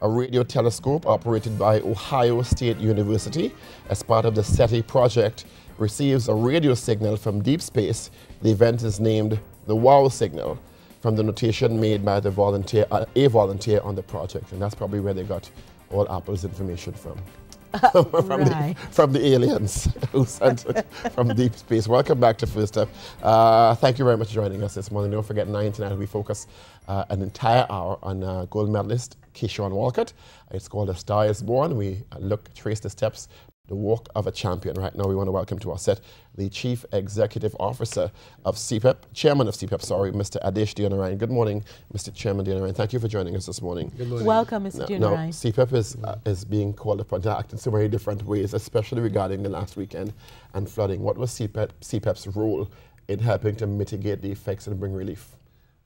a radio telescope operated by Ohio State University as part of the SETI project, receives a radio signal from deep space. The event is named the WOW signal, from the notation made by the volunteer, a volunteer on the project. And that's probably where they got all Apple's information from. from the aliens who sent it from deep space. Welcome back to First Up. Thank you very much for joining us this morning. Don't forget, 9 tonight we focus an entire hour on gold medalist Keyshawn Walcott. It's called A Star Is Born. We trace the steps, the walk of a champion. Right now we want to welcome to our set the Chief Executive Officer of CEPEP, Chairman of CEPEP, Mr. Adesh Deonarine. Good morning, Mr. Chairman Deonarine. Thank you for joining us this morning. Good morning. Welcome, Mr. Deonarine. Now, CEPEP is being called upon to act in so many different ways, especially regarding the last weekend and flooding. What was CEPEP's role in helping to mitigate the effects and bring relief?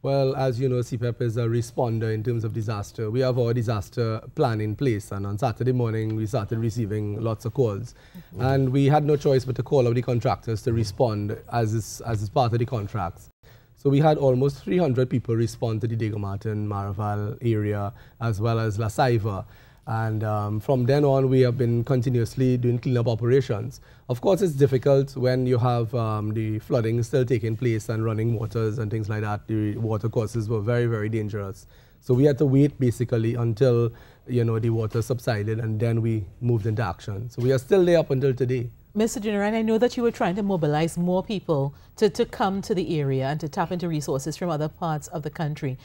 Well, as you know, CEPEP is a responder in terms of disaster. We have our disaster plan in place, and on Saturday morning we started receiving lots of calls. And we had no choice but to call out the contractors to respond as is part of the contracts. So we had almost 300 people respond to the Diego Martin, Maraval area, as well as La Saiva. And from then on, we have been continuously doing cleanup operations. Of course, it's difficult when you have the flooding still taking place and running waters and things like that. The water courses were very, very dangerous. So we had to wait basically until, the water subsided, and then we moved into action. So we are still there up until today. Mr. Deonarine, I know that you were trying to mobilize more people to come to the area and to tap into resources from other parts of the country.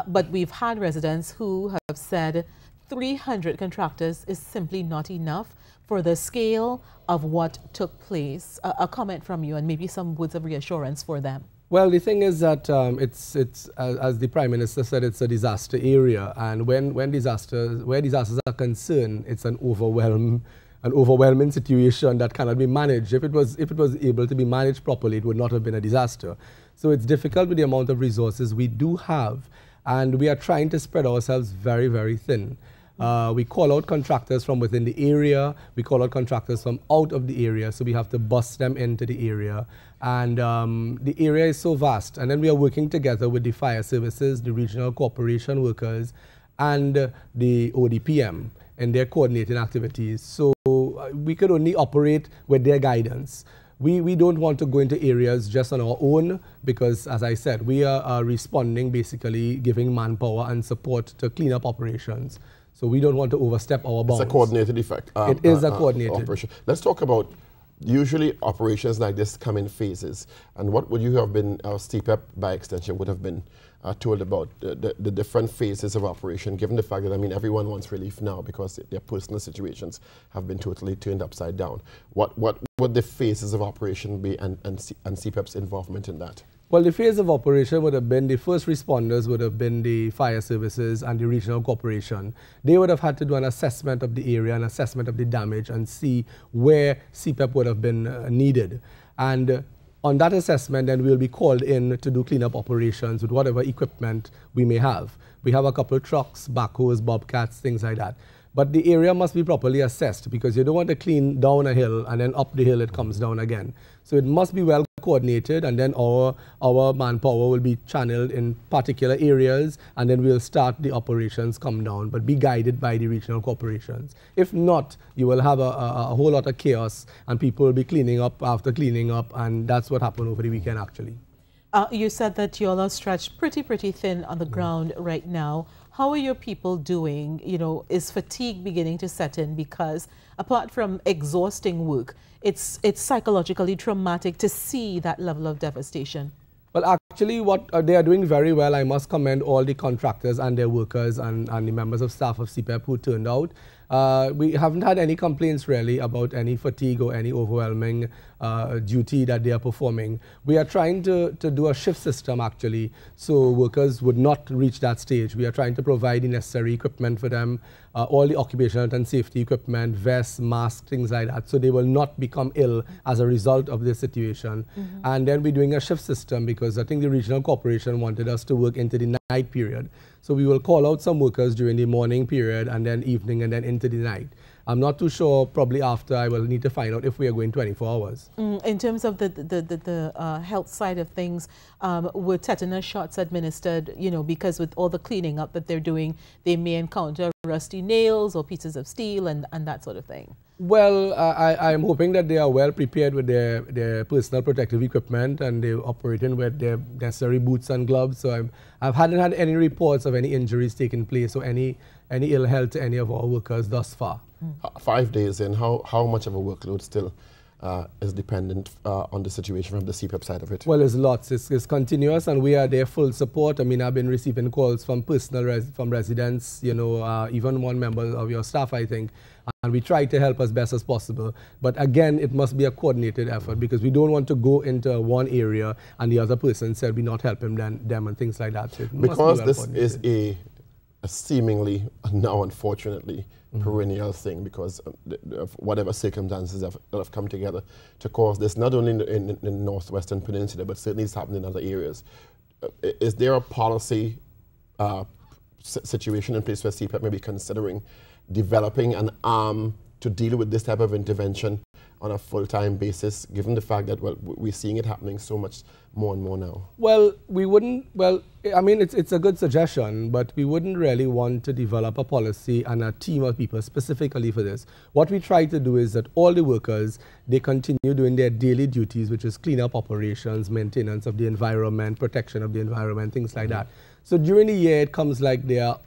But we've had residents who have said 300 contractors is simply not enough for the scale of what took place. A comment from you and maybe some words of reassurance for them. Well, the thing is that it's as the Prime Minister said, it's a disaster area, and where disasters are concerned, it's an overwhelming situation that cannot be managed. If it was able to be managed properly, it would not have been a disaster. So it's difficult with the amount of resources we do have, and we are trying to spread ourselves very, very thin. We call out contractors from within the area, we call out contractors from out of the area, so we have to bus them into the area. And the area is so vast, and then we are working together with the fire services, the regional corporation workers, and the ODPM in their coordinating activities. So we could only operate with their guidance. We don't want to go into areas just on our own because, as I said, we are responding, basically giving manpower and support to clean up operations. So we don't want to overstep our bounds. It's a coordinated effect. It is a coordinated operation. Let's talk about, usually operations like this come in phases. And what would you have been, CEPEP by extension would have been told about the different phases of operation, given the fact that, everyone wants relief now because their personal situations have been totally turned upside down. What would the phases of operation be and CEPEP's involvement in that? Well, the phase of operation would have been the first responders would have been the fire services and the regional corporation. They would have had to do an assessment of the area, an assessment of the damage, and see where CEPEP would have been needed. And on that assessment, then we'll be called in to do cleanup operations with whatever equipment we may have. We have a couple of trucks, backhoes, bobcats, things like that. But the area must be properly assessed because you don't want to clean down a hill and then up the hill it comes down again. So it must be well coordinated, and then our manpower will be channeled in particular areas, and then we'll start the operations come down, but be guided by the regional corporations. If not, you will have a whole lot of chaos, and people will be cleaning up after cleaning up, and that's what happened over the weekend actually. You said that you all are stretched pretty thin on the ground right now. How are your people doing? Is fatigue beginning to set in? Because apart from exhausting work, it's psychologically traumatic to see that level of devastation. Well, actually, what they are doing very well. I must commend all the contractors and their workers and the members of staff of CEPEP who turned out. We haven't had any complaints really about any fatigue or any overwhelming duty that they are performing. We are trying to do a shift system actually, so workers would not reach that stage. We are trying to provide the necessary equipment for them, all the occupational and safety equipment, vests, masks, things like that, so they will not become ill as a result of this situation. And then we're doing a shift system because I think the regional corporation wanted us to work into the night period. So we will call out some workers during the morning period and then evening and then into the night. I'm not too sure. Probably after, I will need to find out if we are going 24 hours. In terms of the health side of things, were tetanus shots administered, you know, because with all the cleaning up that they're doing, they may encounter rusty nails or pieces of steel and that sort of thing? Well, I'm hoping that they are well prepared with their personal protective equipment, and they're operating with their necessary boots and gloves. So I hadn't had any reports of any injuries taking place or any ill health to any of our workers thus far. 5 days in, how much of a workload still is dependent on the situation from the CEPEP side of it? Well, there's lots. It's continuous, and we are their full support. I mean, I've been receiving calls from from residents, you know, even one member of your staff, I think, and we try to help as best as possible. But again, it must be a coordinated effort, because we don't want to go into one area and the other person said we're not helping them and things like that. So because this is a seemingly, now unfortunately, perennial thing, because of whatever circumstances that have come together to cause this, not only in the Northwestern Peninsula, but certainly it's happening in other areas. Is there a policy situation in place where CEPEP may be considering developing an arm to deal with this type of intervention on a full-time basis, given the fact that, well, we're seeing it happening so much more and more now? Well, we wouldn't, I mean, it's a good suggestion, but we wouldn't really want to develop a policy and a team of people specifically for this. What we try to do is that all the workers, they continue doing their daily duties, which is cleanup operations, maintenance of the environment, protection of the environment, things like that. So during the year, it comes like they are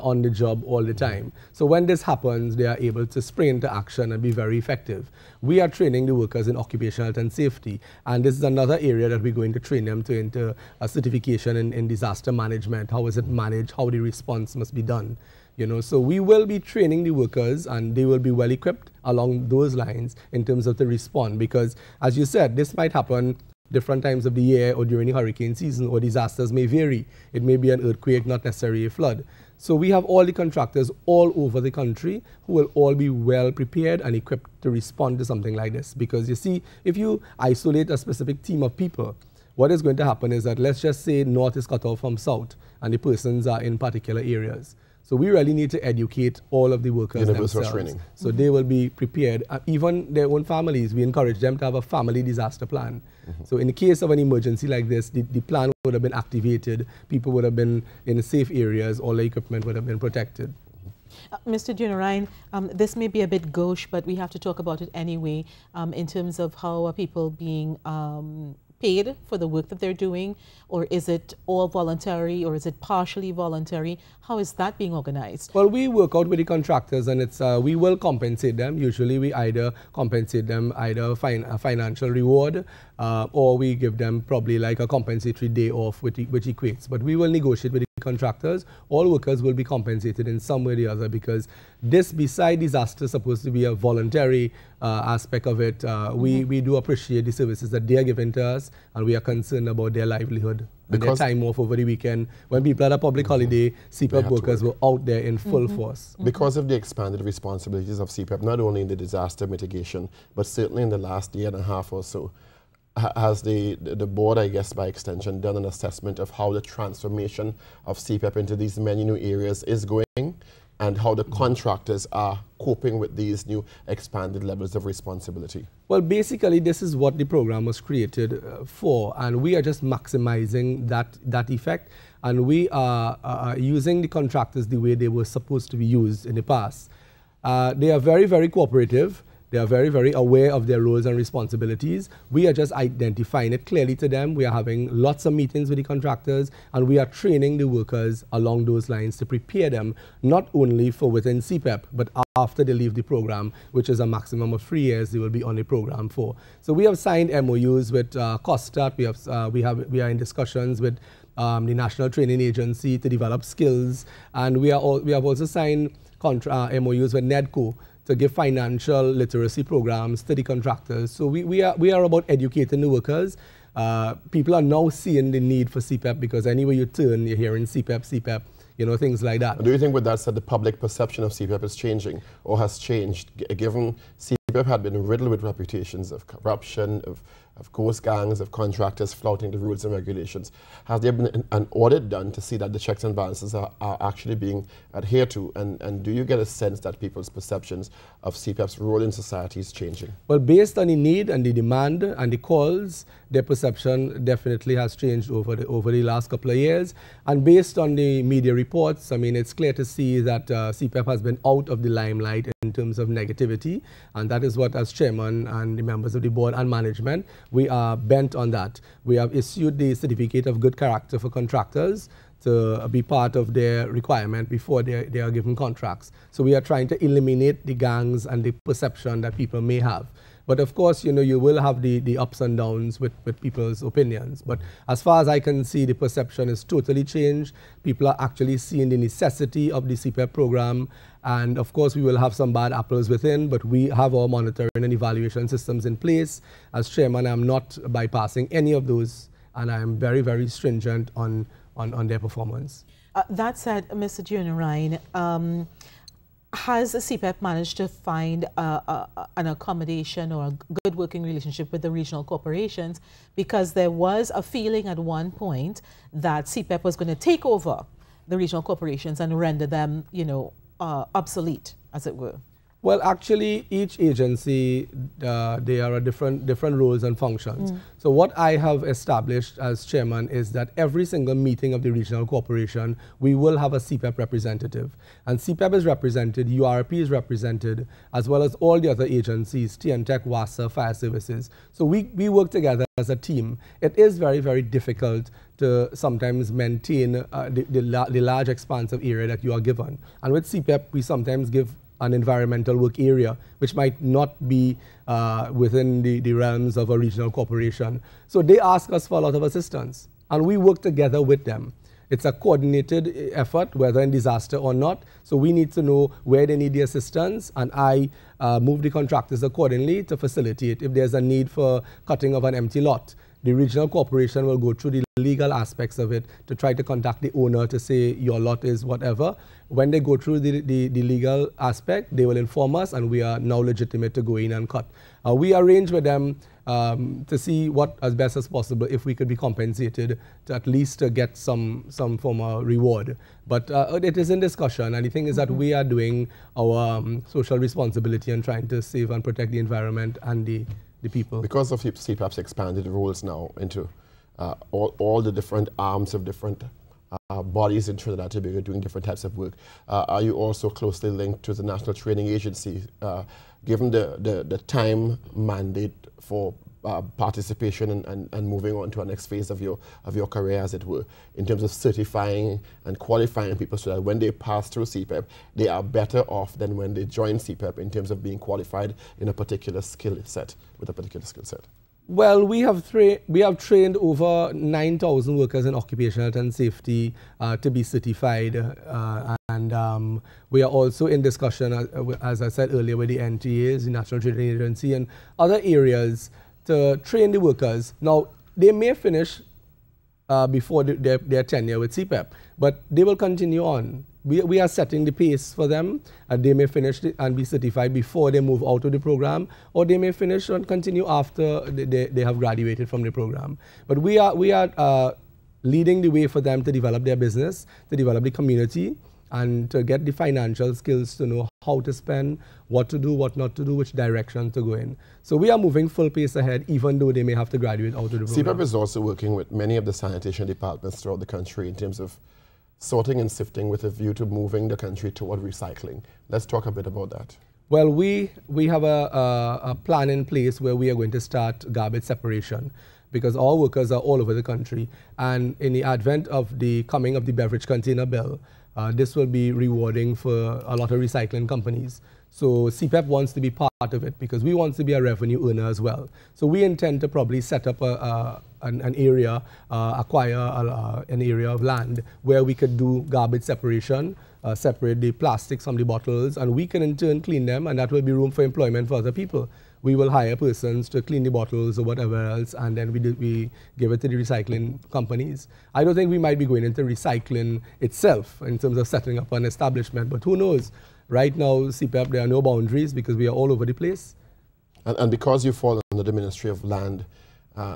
on the job all the time. So when this happens, they are able to spring into action and be very effective. We are training the workers in occupational health and safety, and this is another area that we're going to train them to into a certification in disaster management. How is it managed? How the response must be done? You know, so we will be training the workers, and they will be well equipped along those lines in terms of the respond, because as you said, this might happen different times of the year or during the hurricane season, or disasters may vary. It may be an earthquake, not necessarily a flood. So we have all the contractors all over the country who will all be well prepared and equipped to respond to something like this. Because you see, if you isolate a specific team of people, what is going to happen is that, let's just say North is cut off from South and the persons are in particular areas. So we really need to educate all of the workers themselves. Training. So they will be prepared. Even their own families, we encourage them to have a family disaster plan. So in the case of an emergency like this, the plan would have been activated, people would have been in safe areas, all the equipment would have been protected. Mr. Deonarine, this may be a bit gauche, but we have to talk about it anyway, in terms of how are people being paid for the work that they're doing, or is it all voluntary, or is it partially voluntary? How is that being organized? Well, we work out with the contractors, and it's we will compensate them. Usually we either compensate them a financial reward, or we give them probably like a compensatory day off, which equates. But we will negotiate with the contractors. All workers will be compensated in some way or the other, because this, beside disaster, is supposed to be a voluntary aspect of it. We do appreciate the services that they are giving to us, and we are concerned about their livelihood and their time off over the weekend. When people had a public holiday, CEPEP workers were out there in full force. Because of the expanded responsibilities of CEPEP, not only in the disaster mitigation, but certainly in the last year and a half or so, has the board, I guess by extension, done an assessment of how the transformation of CEPEP into these many new areas is going, and how the contractors are coping with these new expanded levels of responsibility? Well, basically, this is what the program was created for, and we are just maximizing that effect, and we are using the contractors the way they were supposed to be used in the past. They are very, very cooperative. They are very, very aware of their roles and responsibilities. We are just identifying it clearly to them. We are having lots of meetings with the contractors, and we are training the workers along those lines to prepare them not only for within CEPEP, but after they leave the program, which is a maximum of 3 years they will be on the program for. So we have signed MOUs with COSTAT. We are in discussions with the National Training Agency to develop skills, and we have also signed MOUs with NEDCO to give financial literacy programs to the contractors. So we are about educating the workers. People are now seeing the need for CEPEP, because anywhere you turn, you're hearing CEPEP, you know, things like that. Do you think with that said, the public perception of CEPEP is changing, or has changed, given CEPEP had been riddled with reputations of corruption, of of ghost gangs, of contractors flouting the rules and regulations. Has there been an audit done to see that the checks and balances are actually being adhered to? And do you get a sense that people's perceptions of CEPEP's role in society is changing? Well, based on the need and the demand and the calls, their perception definitely has changed over the last couple of years. And based on the media reports, I mean, it's clear to see that CEPEP has been out of the limelight in terms of negativity. And that is what, as chairman and the members of the board and management, we are bent on that. We have issued the certificate of good character for contractors to be part of their requirement before they are given contracts. So we are trying to eliminate the gangs and the perception that people may have. But of course, you know, you will have the ups and downs with people's opinions. But as far as I can see, the perception is totally changed. People are actually seeing the necessity of the CEPEP program. And of course, we will have some bad apples within, but we have our monitoring and evaluation systems in place. As chairman, I'm not bypassing any of those, and I am very, very stringent on their performance. That said, Mr. Deonarine, has the CEPEP managed to find an accommodation or a good working relationship with the regional corporations? Because there was a feeling at one point that CEPEP was going to take over the regional corporations and render them, you know, obsolete, as it were. Well, actually, each agency, they are different roles and functions. So what I have established as chairman is that every single meeting of the regional corporation, we will have a CEPEP representative. And CEPEP is represented, URP is represented, as well as all the other agencies, TNTech, WASA, Fire Services. So we work together as a team. It is very, very difficult to sometimes maintain the large expanse of area that you are given. And with CEPEP, we sometimes give an environmental work area, which might not be within the realms of a regional corporation. So they ask us for a lot of assistance, and we work together with them. It's a coordinated effort, whether in disaster or not. So we need to know where they need the assistance, and I move the contractors accordingly to facilitate. If there's a need for cutting of an empty lot, the regional corporation will go through the legal aspects of it to try to contact the owner to say your lot is whatever. When they go through the legal aspect, they will inform us, and we are now legitimate to go in and cut. We arrange with them to see what as best as possible if we could be compensated to at least get some form of reward. But it is in discussion, and the thing is that we are doing our social responsibility and trying to save and protect the environment and the people. Because of CEPEP's expanded roles now into all the different arms of different bodies in Trinidad and Tobago doing different types of work, are you also closely linked to the National Training Agency? Given the time mandate for participation and moving on to a next phase of your career, as it were, in terms of certifying and qualifying people so that when they pass through CEPEP, they are better off than when they join CEPEP in terms of being qualified in a particular skill set, with a particular skill set? Well, we have trained over 9,000 workers in occupational health and safety to be certified, and we are also in discussion, as I said earlier, with the NTAs, the National Training Agency, and other areas to train the workers. Now, they may finish before their tenure with CEPEP, but they will continue on. We are setting the pace for them, and they may finish and be certified before they move out of the program, or they may finish and continue after they have graduated from the program. But we are leading the way for them to develop their business, to develop the community, and to get the financial skills to know how to spend, what to do, what not to do, which direction to go in. So we are moving full pace ahead, even though they may have to graduate out of the program. CEPEP is also working with many of the sanitation departments throughout the country in terms of sorting and sifting with a view to moving the country toward recycling. Let's talk a bit about that. Well, we have a plan in place where we are going to start garbage separation, because our workers are all over the country. And in the advent of the coming of the beverage container bill, this will be rewarding for a lot of recycling companies. So CEPEP wants to be part of it because we want to be a revenue earner as well. So we intend to probably set up an area, acquire an area of land where we could do garbage separation, separate the plastics from the bottles, and we can in turn clean them, and that will be room for employment for other people. We will hire persons to clean the bottles or whatever else, and then we give it to the recycling companies. I don't think we might be going into recycling itself in terms of setting up an establishment, but who knows? Right now, CEPEP, there are no boundaries because we are all over the place. And because you fall under the Ministry of Land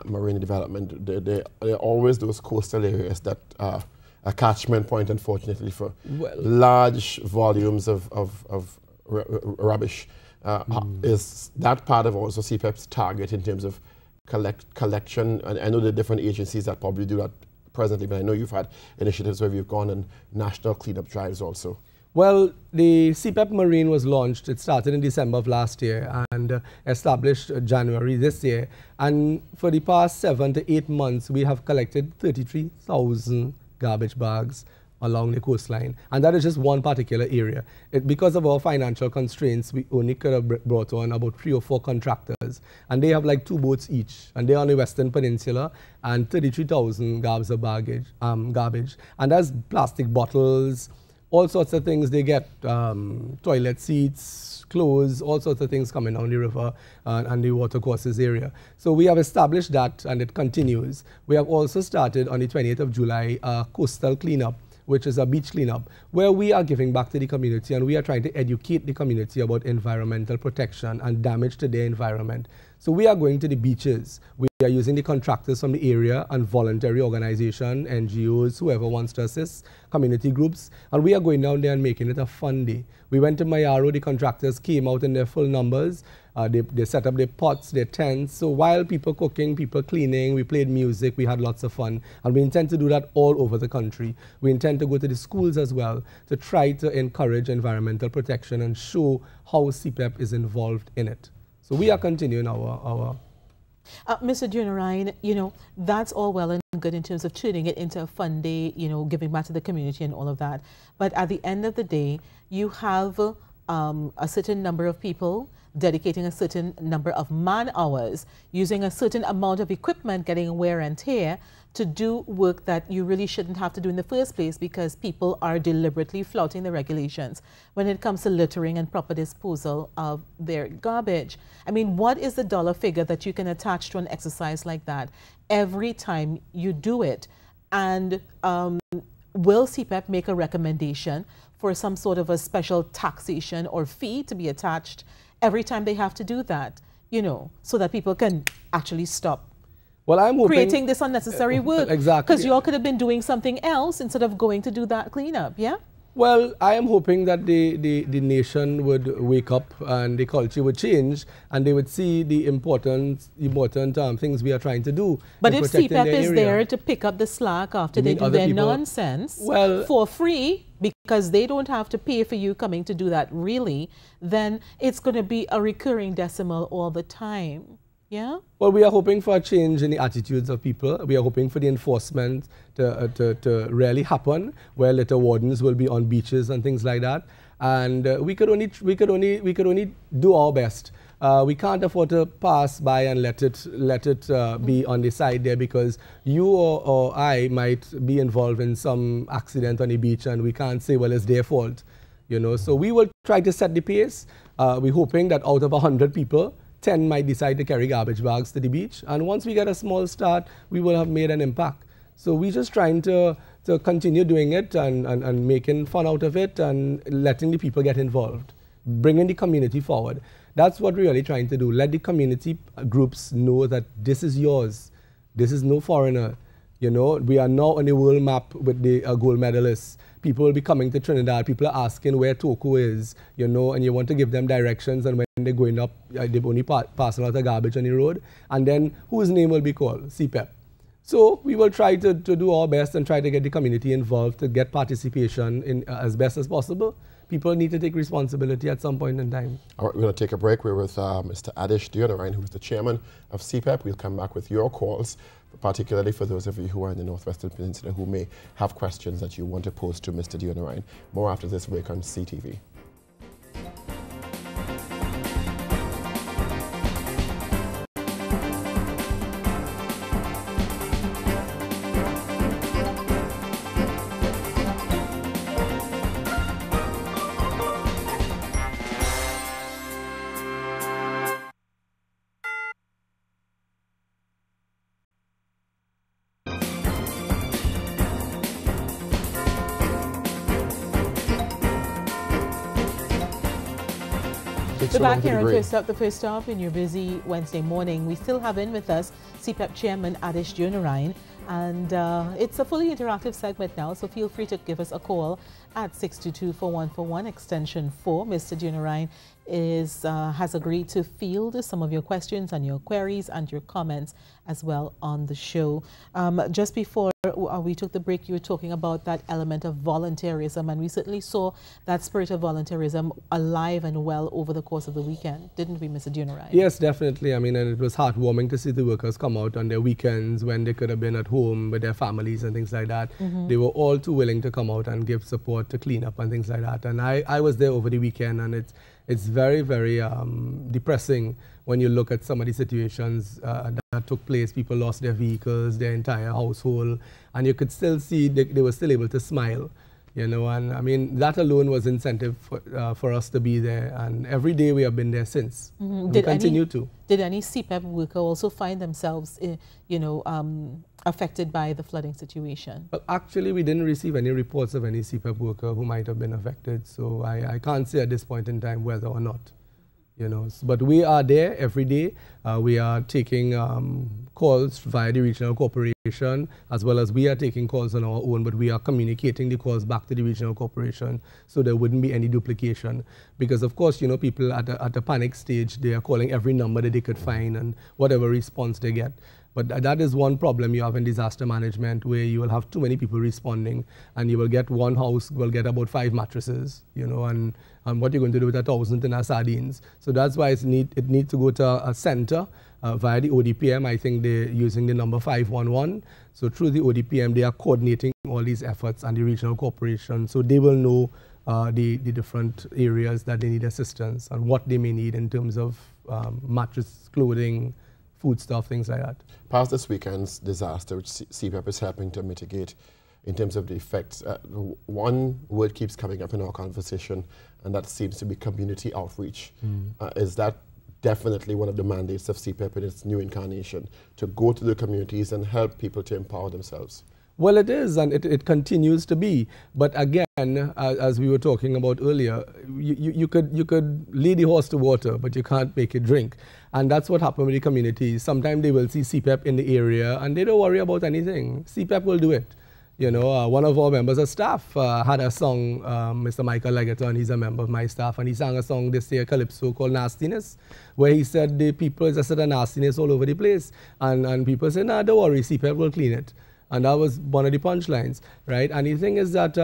marine development. There are always those coastal areas that are a catchment point, unfortunately, for large volumes of rubbish. Is that part of also CEPEP's target in terms of collection? And I know the different agencies that probably do that presently, but I know you've had initiatives where you've gone on national cleanup drives also. Well, the CEPEP Marine was launched. It started in December of last year and established January this year. And for the past 7 to 8 months, we have collected 33,000 garbage bags along the coastline. And that is just one particular area. Because of our financial constraints, we only could have brought on about 3 or 4 contractors. And they have like 2 boats each. And they're on the Western Peninsula, and 33,000 garbs of garbage. And that's plastic bottles, all sorts of things. They get toilet seats, clothes, all sorts of things coming down the river and the watercourses area. So we have established that, and it continues. We have also started on the 28th of July a coastal cleanup, which is a beach cleanup, where we are giving back to the community and we are trying to educate the community about environmental protection and damage to their environment. So we are going to the beaches. We are using the contractors from the area and voluntary organization, NGOs, whoever wants to assist, community groups, and we are going down there and making it a fun day. We went to Mayaro, the contractors came out in their full numbers. They set up their pots, their tents. So while people cooking, people cleaning, we played music, we had lots of fun. And we intend to do that all over the country. We intend to go to the schools as well to try to encourage environmental protection and show how CEPEP is involved in it. So we are continuing our Mr. Deonarine, you know, that's all well and good in terms of turning it into a fun day, you know, giving back to the community and all of that. But at the end of the day, you have a certain number of people dedicating a certain number of man hours, using a certain amount of equipment, getting wear and tear to do work that you really shouldn't have to do in the first place because people are deliberately flouting the regulations when it comes to littering and proper disposal of their garbage. I mean, what is the dollar figure that you can attach to an exercise like that every time you do it? And will CEPEP make a recommendation for some sort of a special taxation or fee to be attached every time they have to do that, you know, so that people can actually stop creating this unnecessary work? Exactly. Because you all could have been doing something else instead of going to do that cleanup, yeah? Well, I am hoping that the nation would wake up and the culture would change and they would see the important things we are trying to do. But if CEPEP is there to pick up the slack after they do their nonsense for free, because they don't have to pay for you coming to do that really, then it's going to be a recurring decimal all the time. Yeah? Well, we are hoping for a change in the attitudes of people. We are hoping for the enforcement to really happen, where litter wardens will be on beaches and things like that. And we could only do our best. We can't afford to pass by and let it be on the side there, because you or I might be involved in some accident on the beach and we can't say, well, it's their fault. You know, so we will try to set the pace. We're hoping that out of 100 people, 10 might decide to carry garbage bags to the beach. And once we get a small start, we will have made an impact. So we're just trying to continue doing it and making fun out of it and letting the people get involved, bringing the community forward. That's what we're really trying to do. Let the community groups know that this is yours. This is no foreigner. You know, we are now on the world map with the gold medalists. People will be coming to Trinidad. People are asking where Toko is, you know, and you want to give them directions. And when they're going up, they're only passing out the garbage on the road. And then whose name will be called? CEPEP. So we will try to do our best and try to get the community involved, to get participation in as best as possible. People need to take responsibility at some point in time. All right, we're going to take a break. We're with Mr. Adesh Deonarine, who is the chairman of CEPEP. We'll come back with your calls, particularly for those of you who are in the Northwestern Peninsula who may have questions that you want to pose to Mr. Deonarine. More after this break on CTV. We're back here on the first stop in your busy Wednesday morning. We still have in with us CEPEP Chairman Adesh Deonarine, and it's a fully interactive segment now, so feel free to give us a call at 622-4141 extension 4. Mr. Deonarine has agreed to field some of your questions and your queries and your comments as well on the show. Just before we took the break, you were talking about that element of volunteerism, and we certainly saw that spirit of volunteerism alive and well over the course of the weekend, didn't we, Mr. Deonarine? Yes, definitely. I mean, and it was heartwarming to see the workers come out on their weekends when they could have been at home with their families and things like that. They were all too willing to come out and give support to clean up and things like that. And I was there over the weekend, and it's very, very depressing when you look at some of the situations that took place. People lost their vehicles, their entire household, and you could still see they were still able to smile, you know. And I mean, that alone was incentive for us to be there. And every day we have been there since. We continue to. Did any CEPEP worker also find themselves, affected by the flooding situation? Well, actually, we didn't receive any reports of any CEPEP worker who might have been affected. So I can't say at this point in time whether or not. You know, but we are there every day. We are taking calls via the regional corporation, as well as we are taking calls on our own, but we are communicating the calls back to the regional corporation so there wouldn't be any duplication. Because of course, you know, people at a panic stage, they are calling every number that they could find and whatever response they get. But that is one problem you have in disaster management, where you will have too many people responding, and you will get one house will get about 5 mattresses, you know, and what you're going to do with 1,000 tuna sardines. So that's why it needs to go to a center via the ODPM. I think they're using the number 511. So through the ODPM, they are coordinating all these efforts, and the regional corporation, so they will know the different areas that they need assistance and what they may need in terms of mattress, clothing, food stuff, things like that. Past this weekend's disaster, which CEPEP is helping to mitigate in terms of the effects, one word keeps coming up in our conversation, and that seems to be community outreach. Is that definitely one of the mandates of CEPEP in its new incarnation, to go to the communities and help people to empower themselves? Well, it is, and it continues to be. But again, as we were talking about earlier, you could lead the horse to water, but you can't make it drink. And that's what happened with the communities. Sometimes they will see CEPEP in the area, and they don't worry about anything. CEPEP will do it. You know, one of our members of staff had a song, Mr. Michael Legaton, he's a member of my staff, and he sang a song this year, Calypso, called Nastiness, where he said the people just said a nastiness all over the place. And people said, nah, don't worry, CEPEP will clean it. And that was one of the punchlines, right? And the thing is that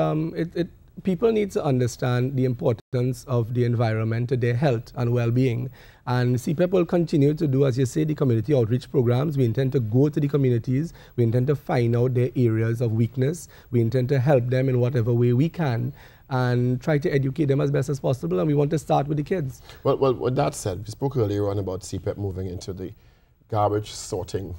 people need to understand the importance of the environment to their health and well-being. And CEPEP will continue to do, as you say, the community outreach programs. We intend to go to the communities. We intend to find out their areas of weakness. We intend to help them in whatever way we can and try to educate them as best as possible. And we want to start with the kids. Well, with that said, we spoke earlier on about CEPEP moving into the garbage sorting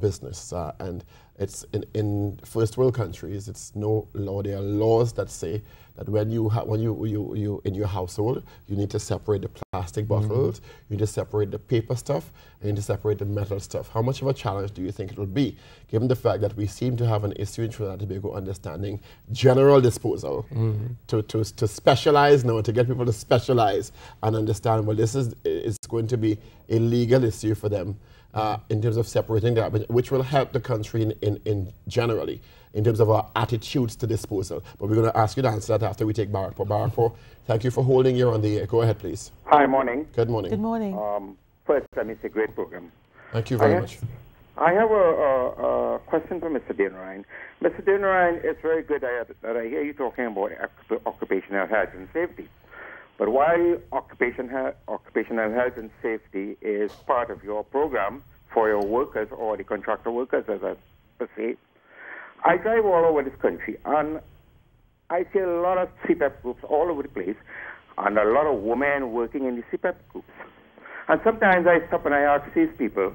business, and it's in first world countries. It's no law. There are laws that say that when you in your household, you need to separate the plastic bottles, you need to separate the paper stuff, and you need to separate the metal stuff. How much of a challenge do you think it will be, given the fact that we seem to have an issue in Trinidad and Tobago understanding general disposal, to specialize now, to get people to specialize and understand, well, this is going to be a legal issue for them. In terms of separating that, which will help the country in generally, in terms of our attitudes to disposal. But we're going to ask you to answer that after we take Barakpur. Barakpur, thank you for holding you on the air. Go ahead, please. Hi, morning. Good morning. Good morning. First, let me say great program. Thank you very much. I have a question for Mr. Deonarine. Mr. Deonarine, it's very good that I hear you talking about occupational health and safety. But while occupational health and safety is part of your program for your workers or the contractor workers, as I say, I drive all over this country, and I see a lot of CEPEP groups all over the place, and a lot of women working in the CEPEP groups. And sometimes I stop and I ask these people,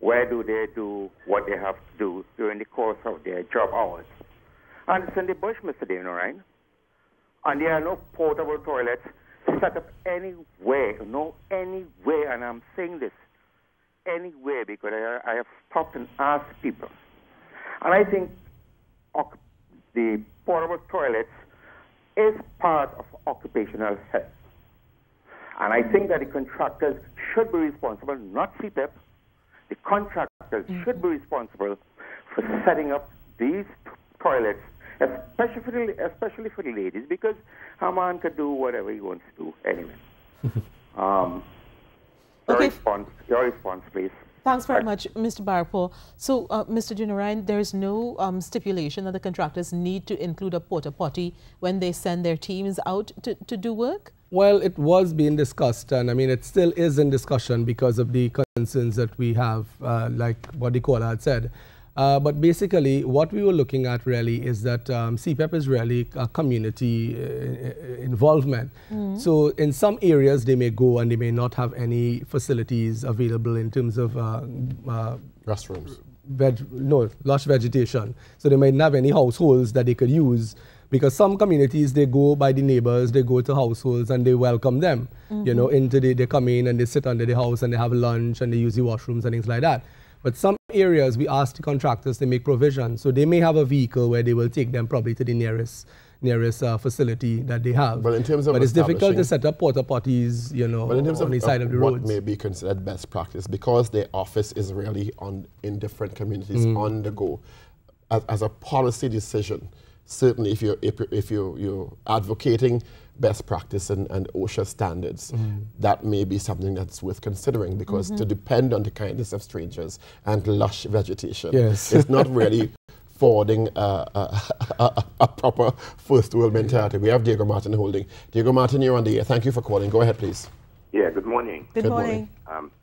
where do they do what they have to do during the course of their job hours? And it's in the bush, Mr. Deonarine. And there are no portable toilets set up anywhere, and I'm saying this, anywhere, because I have stopped and asked people. And I think the portable toilets is part of occupational health. And I think that the contractors should be responsible, not CEPEP. The contractors should be responsible for setting up these toilets, especially for the ladies, because a man can do whatever he wants to do anyway. Your response, please. Thanks very much, Mr. Barpo. So, Mr. Deonarine, there is no stipulation that the contractors need to include a porta potty when they send their teams out to do work? Well, it was being discussed, and I mean, it still is in discussion because of the concerns that we have, like what the caller had said. But basically, what we were looking at really is that CEPEP is really a community involvement. So in some areas, they may go and they may not have any facilities available in terms of restrooms. Lush vegetation. So they might not have any households that they could use, because some communities, they go by the neighbors, they go to households and they welcome them. You know, they come in and they sit under the house and they have lunch and they use the washrooms and things like that. But some areas, we ask the contractors to make provision. So they may have a vehicle where they will take them probably to the nearest facility that they have. But in terms of it's difficult to set up porta potties, you know, on the side of the roads. What may be considered best practice, because their office is really in different communities on the go. As a policy decision, certainly if you're advocating best practice and OSHA standards, that may be something that's worth considering, because to depend on the kindness of strangers and lush vegetation is not really forwarding a proper first world mentality. We have Diego Martin holding. Diego Martin, you're on the air. Thank you for calling. Go ahead, please. Yeah, good morning. Good morning.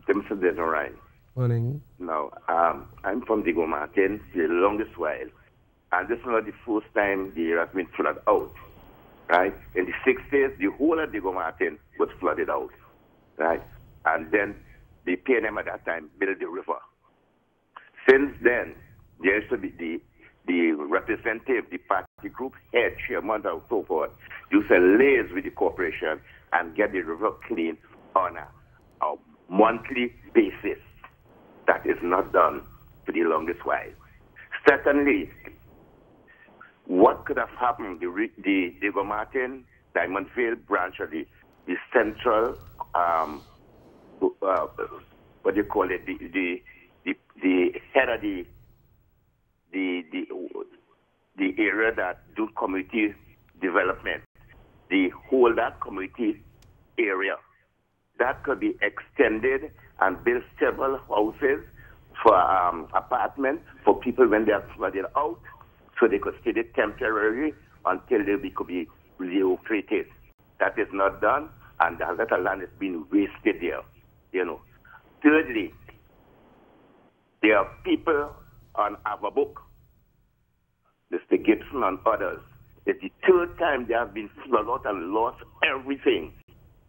Mr. Deonarine. Morning. Now, I'm from Diego Martin the longest while. And this is not the first time the area has been flooded out, right? In the 60s, the whole of Diego Martin was flooded out, right? And then the PNM at that time built the river. Since then, there used to be the representative, the party group head, chairman, and so forth, used to liaise with the corporation and get the river clean on a monthly basis. That is not done for the longest while. Secondly, what could have happened? The Diego Martin, Diamondville branch of the central, what do you call it? The head of the area that do community development, the whole that community area, that could be extended and build several houses for apartments for people when they are flooded out, so they could stay there temporarily until they could be relocated. That is not done, and a lot of land is being wasted there, you know. Thirdly, there are people on our book, Mr. Gibson and others. It's the third time they have been flooded out and lost everything.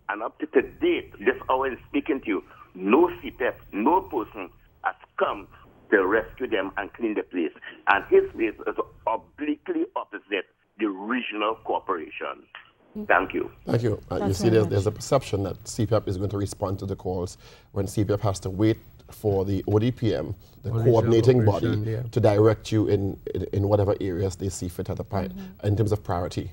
And up to date, this hour is speaking to you, no CEPEP, no person has come to rescue them and clean the place. And his place is obliquely opposite the regional corporation. Thank you. Thank you. You see, there's a perception that CEPEP is going to respond to the calls when CEPEP has to wait for the ODPM, the coordinating body, to direct you in whatever areas they see fit at the point in terms of priority.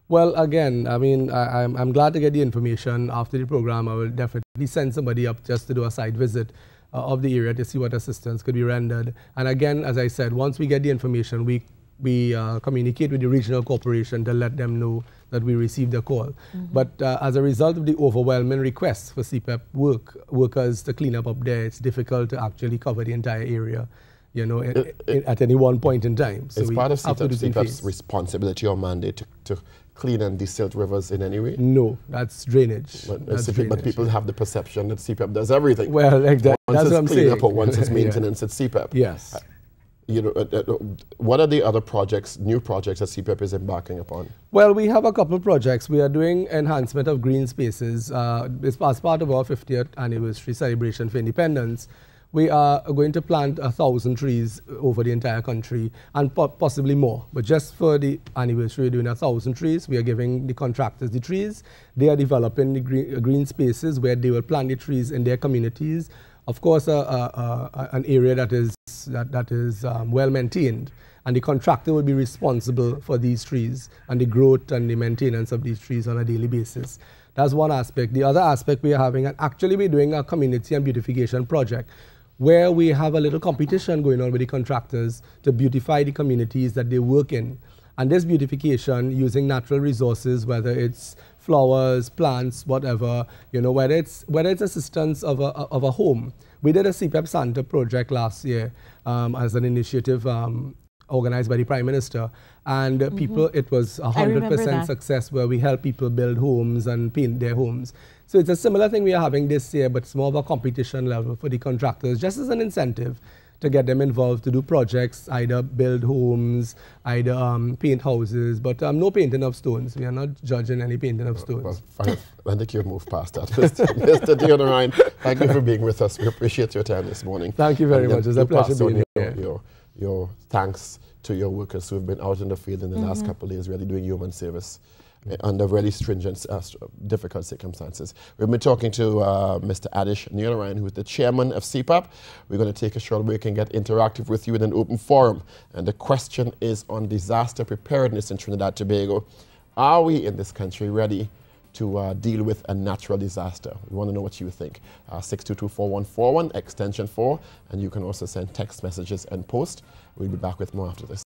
Well, again, I mean, I'm glad to get the information after the program. I will definitely send somebody up just to do a site visit of the area to see what assistance could be rendered. And again, as I said, once we get the information, we communicate with the regional corporation to let them know that we received a call. But as a result of the overwhelming requests for CEPEP workers to clean up there, it's difficult to actually cover the entire area, you know, at any one point in time. So it's part of CEPEP's responsibility or mandate to clean and desilt rivers in any way? No, that's drainage. But people have the perception that CEPEP does everything. Well, exactly. That's what I'm saying. Once it's cleanup or once it's maintenance, it's CEPEP. Yes. You know, what are the other projects, new projects that CEPEP is embarking upon? Well, we have a couple of projects. We are doing enhancement of green spaces. As part of our 50th anniversary celebration for independence. We are going to plant 1,000 trees over the entire country and possibly more. But just for the anniversary, we're doing 1,000 trees. We are giving the contractors the trees. They are developing the green spaces where they will plant the trees in their communities. Of course, an area that is well maintained. and the contractor will be responsible for these trees and the growth and the maintenance of these trees on a daily basis. That's one aspect. The other aspect we are having, and actually we're doing a community and beautification project where we have a little competition going on with the contractors to beautify the communities that they work in. And this beautification using natural resources, whether it's flowers, plants, whatever, you know, whether it's assistance of a home. We did a CEPEP Santa project last year as an initiative organized by the Prime Minister, and people, it was 100% success where we help people build homes and paint their homes. So it's a similar thing we are having this year, but it's more of a competition level for the contractors, just as an incentive to get them involved to do projects, either build homes, either paint houses, but no painting of stones. We are not judging any painting of stones. Well, fine. I think you've moved past that. Mr. Deonarine, thank you for being with us. We appreciate your time this morning. Thank you very much. It's a pleasure being here. Your thanks to your workers who have been out in the field in the last couple of days, really doing human service under really stringent, difficult circumstances. We've been talking to Mr. Adesh Deonarine, who is the chairman of CEPEP. We're going to take a short break and get interactive with you in an open forum. And the question is on disaster preparedness in Trinidad and Tobago. Are we in this country ready to deal with a natural disaster? We want to know what you think. 622-4141, extension 4, and you can also send text messages and post. We'll be back with more after this.